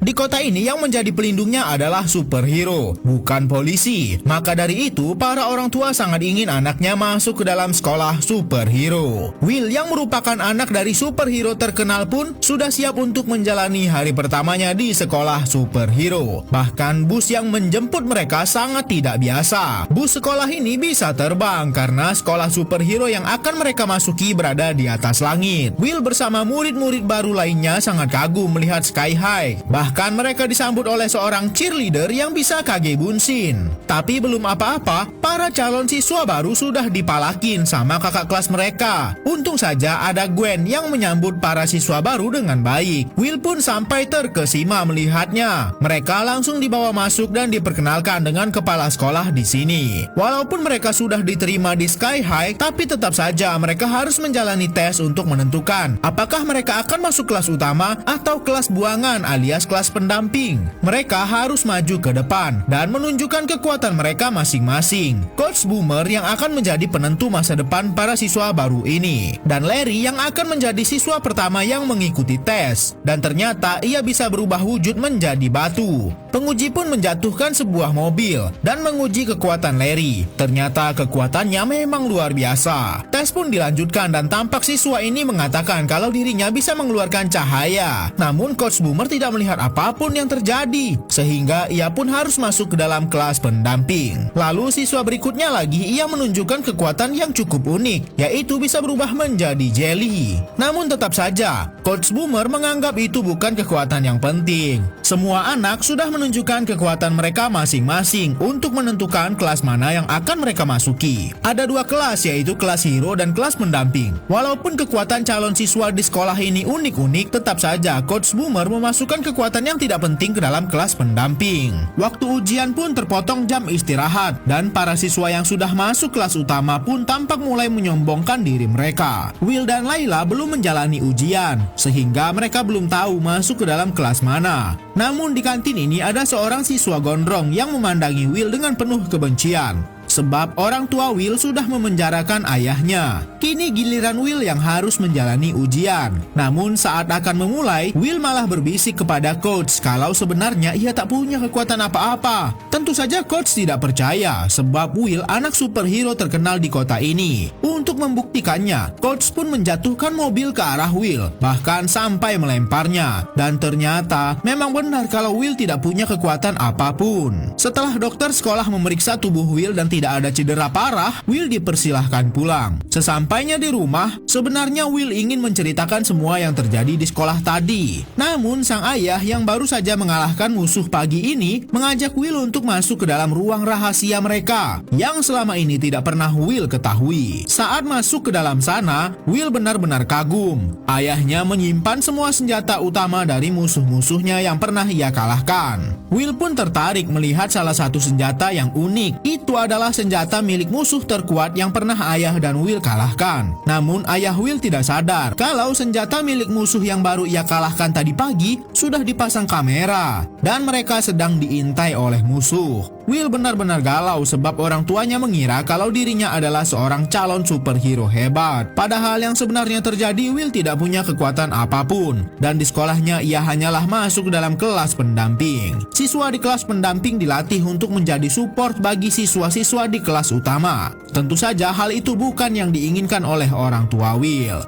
Di kota ini yang menjadi pelindungnya adalah superhero, bukan polisi. Maka dari itu, para orang tua sangat ingin anaknya masuk ke dalam sekolah superhero. Will yang merupakan anak dari superhero terkenal pun sudah siap untuk menjalani hari pertamanya di sekolah superhero. Bahkan bus yang menjemput mereka sangat tidak biasa. Bus sekolah ini bisa terbang karena sekolah superhero yang akan mereka masuki berada di atas langit. Will bersama murid-murid baru lainnya sangat kagum melihat Sky High. Bahkan mereka disambut oleh seorang cheerleader yang bisa Kage Bunshin. Tapi belum apa-apa, para calon siswa baru sudah dipalakin sama kakak kelas mereka. Untung saja ada Gwen yang menyambut para siswa baru dengan baik. Will pun sampai terkesima melihatnya. Mereka langsung dibawa masuk dan diperkenalkan dengan kepala sekolah di sini. Walaupun mereka sudah diterima di Sky High, tapi tetap saja mereka harus menjalani tes untuk menentukan apakah mereka akan masuk kelas utama atau kelas buangan alias kelas pendamping. Mereka harus maju ke depan dan menunjukkan kekuatan mereka masing-masing. Coach Boomer yang akan menjadi penentu masa depan para siswa baru ini, dan Larry yang akan menjadi siswa pertama yang mengikuti tes. Dan ternyata ia bisa berubah wujud menjadi batu. Penguji pun menjatuhkan sebuah mobil dan menguji kekuatan Larry. Ternyata kekuatannya memang luar biasa. Tes pun dilanjutkan dan tampak siswa ini mengatakan kalau dirinya bisa mengeluarkan cahaya. Namun Coach Boomer tidak melihat apapun yang terjadi, sehingga ia pun harus masuk ke dalam kelas pendamping. Lalu siswa berikutnya lagi ia menunjukkan kekuatan yang cukup unik, yaitu bisa berubah menjadi jelly. Namun tetap saja, Coach Boomer menganggap itu bukan kekuatan yang penting. Semua anak sudah menunjukkan kekuatan mereka masing-masing untuk menentukan kelas mana yang akan mereka masuki. Ada dua kelas, yaitu kelas hero dan kelas pendamping. Walaupun kekuatan calon siswa di sekolah ini unik-unik, tetap saja Coach Boomer memasukkan kekuatan yang tidak penting ke dalam kelas pendamping. Waktu ujian pun terpotong jam istirahat, dan para siswa yang sudah masuk kelas utama pun tampak mulai menyombongkan diri mereka. Will dan Layla belum menjalani ujian, sehingga mereka belum tahu masuk ke dalam kelas mana. Namun di kantin ini ada seorang siswa gondrong yang memandangi Will dengan penuh kebencian. Sebab orang tua Will sudah memenjarakan ayahnya. Kini giliran Will yang harus menjalani ujian. Namun saat akan memulai, Will malah berbisik kepada coach kalau sebenarnya ia tak punya kekuatan apa-apa. Tentu saja coach tidak percaya, sebab Will anak superhero terkenal di kota ini. Untuk membuktikannya, coach pun menjatuhkan mobil ke arah Will, bahkan sampai melemparnya. Dan ternyata memang benar kalau Will tidak punya kekuatan apapun. Setelah dokter sekolah memeriksa tubuh Will dan tidak ada cedera parah, Will dipersilahkan pulang. Sesampainya di rumah, sebenarnya Will ingin menceritakan semua yang terjadi di sekolah tadi. Namun sang ayah yang baru saja mengalahkan musuh pagi ini mengajak Will untuk masuk ke dalam ruang rahasia mereka yang selama ini tidak pernah Will ketahui. Saat masuk ke dalam sana, Will benar-benar kagum. Ayahnya menyimpan semua senjata utama dari musuh-musuhnya yang pernah ia kalahkan. Will pun tertarik melihat salah satu senjata yang unik. Itu adalah senjata milik musuh terkuat yang pernah ayah dan Will kalahkan. Namun ayah Will tidak sadar kalau senjata milik musuh yang baru ia kalahkan tadi pagi sudah dipasang kamera dan mereka sedang diintai oleh musuh. Will benar-benar galau sebab orang tuanya mengira kalau dirinya adalah seorang calon superhero hebat. Padahal yang sebenarnya terjadi, Will tidak punya kekuatan apapun dan di sekolahnya ia hanyalah masuk dalam kelas pendamping. Siswa di kelas pendamping dilatih untuk menjadi support bagi siswa-siswa di kelas utama. Tentu saja hal itu bukan yang diinginkan oleh orang tua Will.